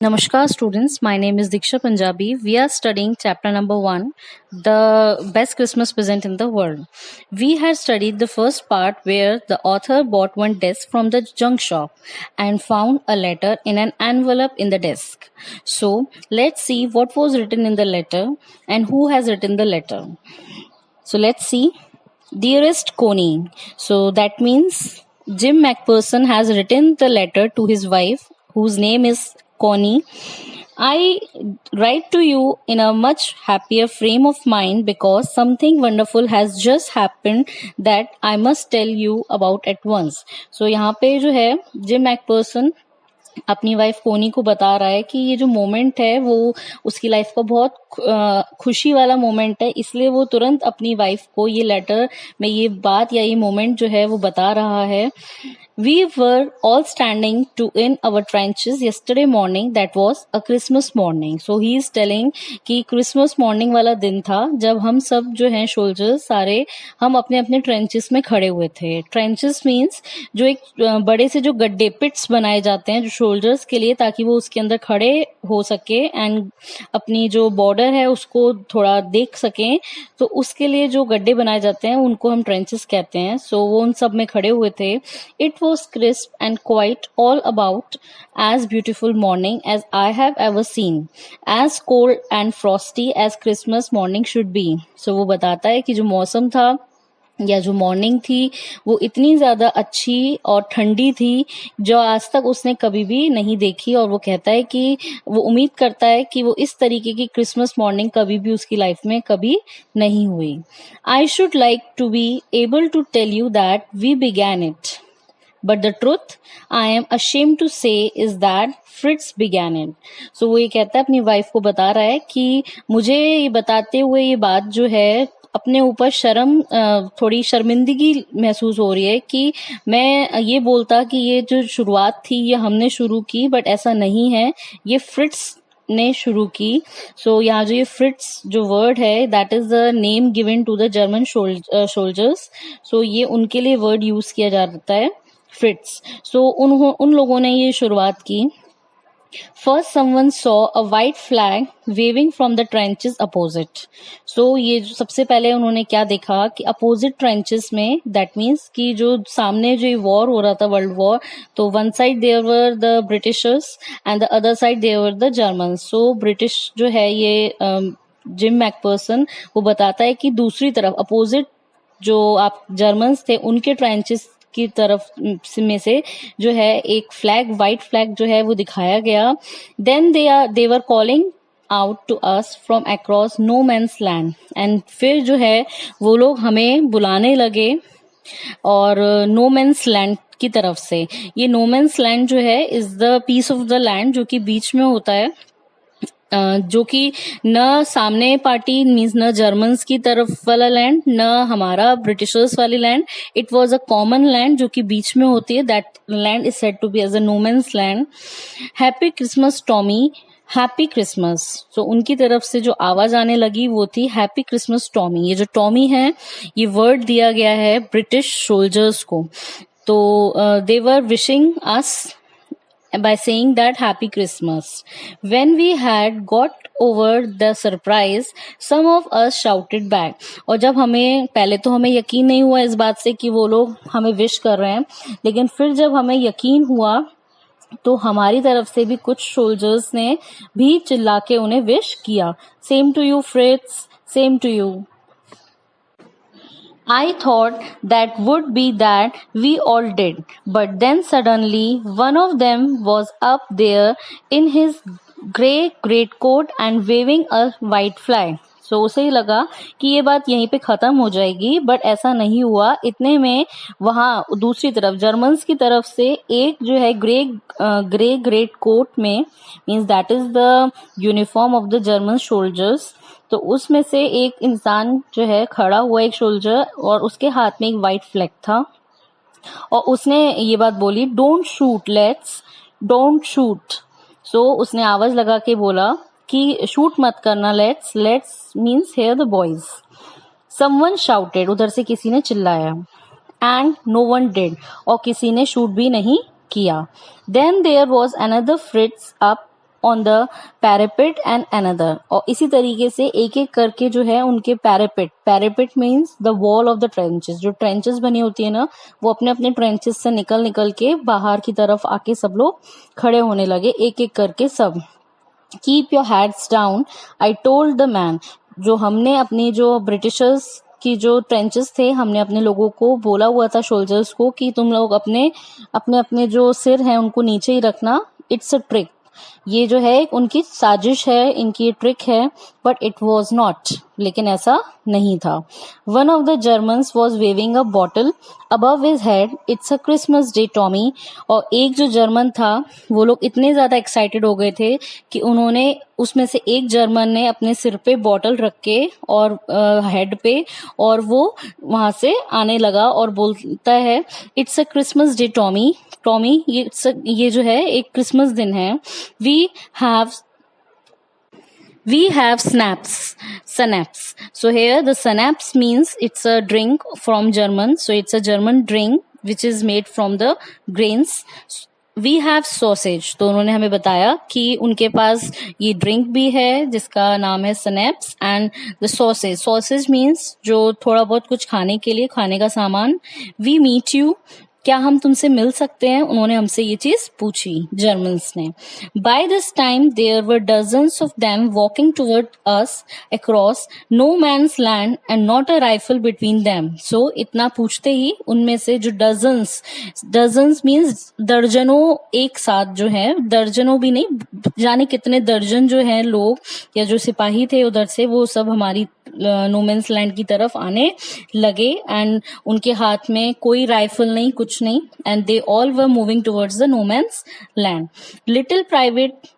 Namaskar students, my name is Diksha Punjabi. We are studying chapter number 1, the best Christmas present in the world. We had studied the first part where the author bought one desk from the junk shop and found a letter in an envelope in the desk. So let's see what was written in the letter and who has written the letter. So let's see. Dearest Connie. So that means Jim McPherson has written the letter to his wife, whose name is Connie. I write to you in a much happier frame of mind because something wonderful has just happened that I must tell you about at once. So यहाँ पे जो है gym McPherson अपनी wife कोनी को बता रहा है कि ये जो मोमेंट है वो उसकी लाइफ का बहुत खुशी वाला मोमेंट है, इसलिए वो तुरंत अपनी वाइफ को ये लेटर में ये बात या ये मोमेंट जो है वो बता रहा है. We were all standing to in our trenches yesterday morning. That was a Christmas morning. So he is telling कि Christmas morning वाला दिन था जब हम सब जो हैं सोल्जर्स सारे हम अपने अपने ट्रेंचेस में खड़े हुए थे. ट्रेंचेस मीन्स जो एक बड़े से जो गड्ढे पिट्स बनाए जाते हैं जो सोल्जर्स के लिए ताकि वो उसके अंदर खड़े हो सके एंड अपनी जो बॉर्डर है उसको थोड़ा देख सकें, तो उसके लिए जो गड्ढे बनाए जाते हैं उनको हम ट्रेंचेस कहते हैं. सो वो उन सब में खड़े हुए थे. It was crisp and quiet, all about as beautiful morning as I have ever seen, as cold and frosty as Christmas morning should be. So वो बताता है कि जो मौसम था या जो मॉर्निंग थी वो इतनी ज्यादा अच्छी और ठंडी थी जो आज तक उसने कभी भी नहीं देखी, और वो कहता है कि वो उम्मीद करता है कि वो इस तरीके की क्रिसमस मॉर्निंग कभी भी उसकी लाइफ में कभी नहीं हुई. I should like to be able to tell you that we began it, but the truth I am ashamed to say is that Fritz began it. So वो ये कहता है अपनी वाइफ को बता रहा है कि मुझे ये बताते हुए ये बात जो है अपने ऊपर थोड़ी शर्मिंदगी महसूस हो रही है कि मैं ये बोलता कि ये जो शुरुआत थी ये हमने शुरू की, बट ऐसा नहीं है, ये फ्रिट्स ने शुरू की. सो यहाँ जो ये फ्रिट्स जो वर्ड है that is the name given to the German soldiers. So ये उनके लिए वर्ड यूज किया जाता है फ्रिट्स. सो उन लोगों ने ये शुरुआत की. First someone saw a white flag waving from the trenches opposite. So ये जो सबसे पहले उन्होंने क्या देखा कि opposite trenches में, that means कि जो सामने जो वॉर हो रहा था वर्ल्ड वॉर, तो one side there were the Britishers and the other side there were the Germans. So British जो है ये जिम मैकपर्सन वो बताता है कि दूसरी तरफ अपोजिट जो आप जर्मन्स थे उनके ट्रेंचेस की तरफ में से जो है एक फ्लैग व्हाइट फ्लैग जो है वो दिखाया गया. Then they were calling out to us from across no man's land, and फिर जो है वो लोग हमें बुलाने लगे और नो मैन्स लैंड की तरफ से. ये नो मैन्स लैंड जो है is the piece of the land जो कि बीच में होता है, जो कि न सामने पार्टी मीन्स न जर्मन्स की तरफ वाला लैंड न हमारा ब्रिटिशर्स वाली land. It was a common land जो कि बीच में होती है. That land is said to be as a no man's land. Happy Christmas Tommy, happy Christmas. तो उनकी तरफ से जो आवाज आने लगी वो थी हैप्पी क्रिसमस टॉमी. ये जो टॉमी है ये वर्ड दिया गया है ब्रिटिश सोल्जर्स को. तो they were wishing us by saying that happy Christmas. When we had got over the surprise, some of us shouted back. और जब पहले तो हमें यकीन नहीं हुआ इस बात से कि वो लोग हमें विश कर रहे हैं, लेकिन फिर जब हमें यकीन हुआ तो हमारी तरफ से भी कुछ सोल्जर्स ने भी चिल्ला के उन्हें विश किया. Same to you Fritz, same to you. I thought that would be that we all did, but then suddenly one of them was up there in his grey greatcoat and waving a white flag. So उसे ही लगा कि ये बात यहीं पे खत्म हो जाएगी, बट ऐसा नहीं हुआ. इतने में वहां दूसरी तरफ जर्मन्स की तरफ से एक जो है ग्रे ग्रेट कोट में, means that is the uniform of the German soldiers, तो उसमें से एक इंसान जो है खड़ा हुआ एक सोल्जर और उसके हाथ में एक व्हाइट फ्लैग था और उसने ये बात बोली don't shoot, let's don't shoot. So उसने आवाज लगा के बोला कि शूट मत करना, let's means here the boys. Someone shouted, उधर से किसी ने चिल्लाया, एंड नो वन डिड, और किसी ने शूट भी नहीं किया. Then there was another Fritz up on the parapet and another, और इसी तरीके से एक एक करके जो है उनके parapet means the wall of the trenches, जो ट्रेंचेस बनी होती है ना, वो अपने अपने ट्रेंचेस से निकल निकल के बाहर की तरफ आके सब लोग खड़े होने लगे, एक एक करके सब। Keep your heads down I told the man, जो हमने अपनी जो ब्रिटिशर्स की जो ट्रेंचेस थे, हमने अपने लोगों को बोला हुआ था, सोल्जर्स को, कि तुम लोग अपने अपने अपने जो सिर हैं उनको नीचे ही रखना, इट्स अ ट्रिक, ये जो है उनकी साजिश है, इनकी ट्रिक है, बट इट वॉज नॉट, लेकिन ऐसा नहीं था। One of the Germans was waving a bottle above his head, it's a Christmas day Tommy, और एक जो जर्मन था, वो लोग इतने ज्यादा एक्साइटेड हो गए थे कि उन्होंने, उसमें से एक जर्मन ने अपने सिर पे बॉटल रख के और हेड पे, और वो वहां से आने लगा और बोलता है, it's a Christmas day Tommy, Tommy ये जो है एक क्रिसमस दिन है। We have synapse. So here the synapse means it's a drink from German, so it's a German drink which is made from the grains. We have sausage, तो उन्होंने हमें बताया कि उनके पास ये ड्रिंक भी है जिसका नाम है snaps, and the sausage means जो थोड़ा बहुत कुछ खाने के लिए, खाने का सामान। वी मीट यू, क्या हम तुमसे मिल सकते हैं, उन्होंने हमसे ये चीज पूछी जर्मन्स ने। By this time there were dozens of them walking toward us across no man's land and not a rifle between them. So इतना पूछते ही उनमें से जो डजन्स मीन्स दर्जनों एक साथ जो है, दर्जनों भी नहीं, जाने कितने दर्जन जो है लोग या जो सिपाही थे उधर से, वो सब हमारी नोमेंस लैंड की तरफ आने लगे, एंड उनके हाथ में कोई राइफल नहीं, कुछ नहीं, and they all were moving towards the no man's land. Little private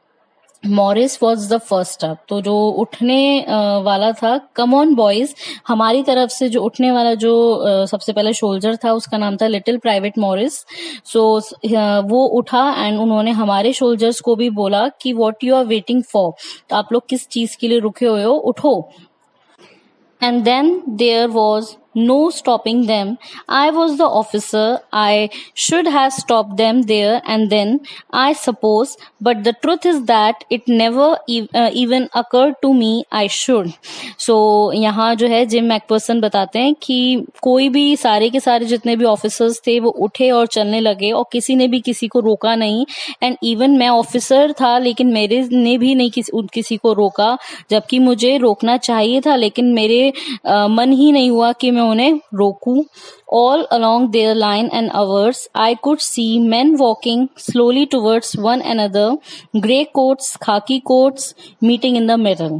Morris was the first up, तो जो उठने वाला था, कम ऑन बॉयज, हमारी तरफ से जो उठने वाला जो सबसे पहले सोल्जर था उसका नाम था लिटिल प्राइवेट मॉरिस। सो वो उठा एंड उन्होंने हमारे सोल्जर्स को भी बोला कि what you are waiting for, तो आप लोग किस चीज के लिए रुके हुए हो, उठो। And then there was no stopping them. I was the officer. I should have stopped them there and then, I suppose, but the truth is that it never even occurred to me I should. So यहाँ जो है gym McPherson बताते हैं कि कोई भी, सारे के सारे जितने भी ऑफिसर्स थे वो उठे और चलने लगे, और किसी ने भी किसी को रोका नहीं, एंड इवन मैं ऑफिसर था लेकिन मेरे ने भी नहीं किसी को रोका, जबकि मुझे रोकना चाहिए था, लेकिन मेरे मन ही नहीं हुआ कि मैं उन्हें रोकूं। All along their line and ours, I could see men walking slowly towards one another, grey coats, khaki coats, meeting in the middle.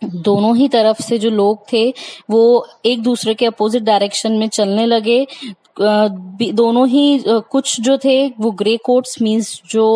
दोनों ही तरफ से जो लोग थे वो एक दूसरे के अपोजिट डायरेक्शन में चलने लगे। दोनों ही कुछ जो थे वो ग्रे कोट्स मीन्स जो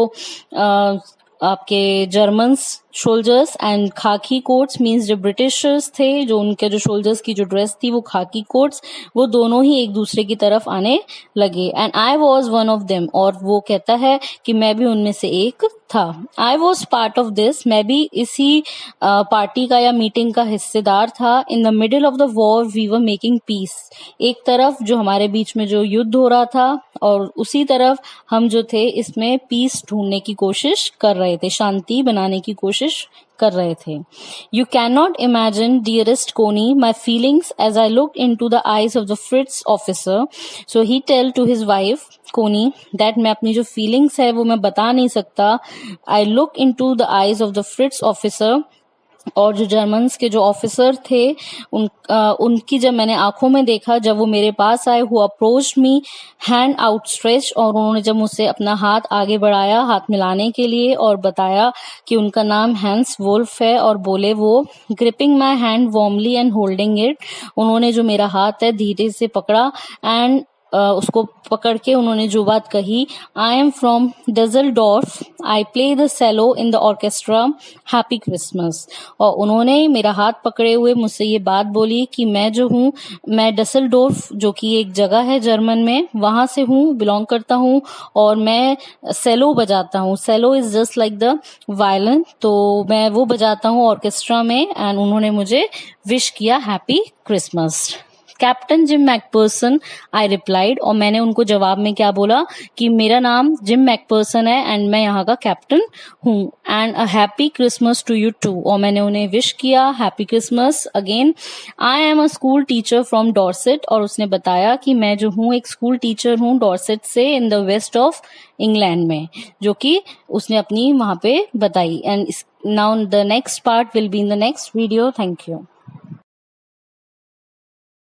आपके जर्मन्स सोल्जर्स, एंड खाकी कोट्स मीन्स जो ब्रिटिशर्स थे, जो उनके जो सोल्जर्स की जो ड्रेस थी वो खाकी कोट्स, वो दोनों ही एक दूसरे की तरफ आने लगे। And I was one of them, और वो कहता है कि मैं भी उनमें से एक था। I was part of this, मैं भी इसी पार्टी का या मीटिंग का हिस्सेदार था। In the middle of the war we were making peace, एक तरफ जो हमारे बीच में जो युद्ध हो रहा था, और उसी तरफ हम जो थे इसमें पीस ढूंढने की कोशिश कर रहे थे, शांति बनाने की कोशिश कर रहे थे। You can not imagine dearest Connie my feelings as I look in to the eyes of the Fritz officer. So he tell to his wife Connie that मैं अपनी जो फीलिंग्स है वो मैं बता नहीं सकता। I look in to the eyes of the Fritz officer, और जो जर्मन्स के जो ऑफिसर थे उनकी जब मैंने आंखों में देखा, जब वो मेरे पास आए, who approached me hand outstretched, और उन्होंने जब मुझसे अपना हाथ आगे बढ़ाया हाथ मिलाने के लिए, और बताया कि उनका नाम हैंस वुल्फ है, और बोले वो, gripping my hand warmly and holding it, उन्होंने जो मेरा हाथ है धीरे से पकड़ा, एंड उसको पकड़ के उन्होंने जो बात कही, I am from Dusseldorf, I play the cello in the orchestra, happy Christmas. और उन्होंने मेरा हाथ पकड़े हुए मुझसे ये बात बोली कि मैं जो हूँ, मैं डसलडोर्फ जो कि एक जगह है जर्मन में, वहां से हूँ, बिलोंग करता हूँ, और मैं सेलो बजाता हूँ। Cello is just like the violin, तो मैं वो बजाता हूँ ऑर्केस्ट्रा में, एंड उन्होंने मुझे विश किया happy Christmas. Captain Jim McPherson, I replied, और मैंने उनको जवाब में क्या बोला कि मेरा नाम जिम मैकपर्सन है एंड मैं यहाँ का कैप्टन हूँ, and a happy Christmas to you too, और मैंने उन्हें विश किया happy Christmas again. I am a school teacher from Dorset, और उसने बताया कि मैं जो हूँ एक स्कूल टीचर हूँ डॉर्सेट से, in the west of England में, जो कि उसने अपनी वहां पे बताई। And now the next part will be in the next video. Thank you.